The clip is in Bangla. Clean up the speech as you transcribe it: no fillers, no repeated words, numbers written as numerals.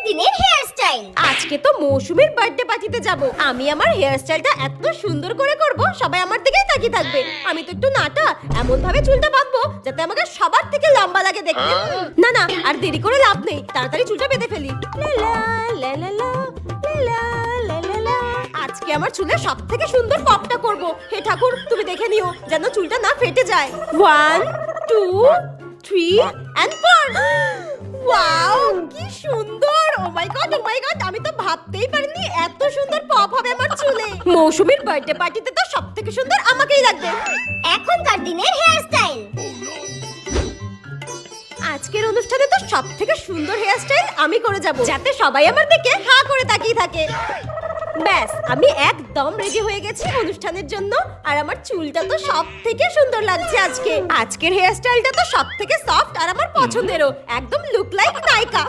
দিনের হেয়ার স্টাইল। আজকে তো মৌসুমীর বার্থডে পার্টিতে যাব। আমি আমার হেয়ার স্টাইলটা এত সুন্দর করে করব, সবাই আমার দিকেই তাকিয়ে থাকবে। আমি তো একটু নাটা, এমন ভাবে চুলটা বাঁধবো যাতে আমাকে সবার থেকে লম্বা লাগে দেখতে। না না, আর দেরি করে লাভ নেই, তাড়াতাড়ি চুলটা বেঁধে ফেলি। লা লা লা লা লা লা লা লা লা। আজকে আমার চুলে সব থেকে সুন্দর পপটা করব। হে ঠাকুর, তুমি দেখে নিও যেন চুলটা না ফেটে যায়। 1 2 3 and 4। ওয়াও, কি সুন্দর! ও মাই গড, ও মাই গড, আমি তো ভাবতেই পারিনি এত সুন্দর পপ হবে আমার চুলে। মৌসুমীর বার্থডে পার্টিতে তো সবথেকে সুন্দর আমাকেই লাগবে। এখনকার দিনের হেয়ার স্টাইল। আজকের অনুষ্ঠানে তো সবথেকে সুন্দর হেয়ার স্টাইল আমি করে যাব, যাতে সবাই আমার দিকে হা করে তাকিয়ে থাকে। ব্যাস, আমি একদম রেডি হয়ে গেছি অনুষ্ঠানের জন্য। আর আমার চুলটা তো সবথেকে সুন্দর লাগছে আজকে। আজকের হেয়ার স্টাইলটা তো সবথেকে সফট আর আমার পছন্দেরও, একদম লুক লাইক নায়িকা।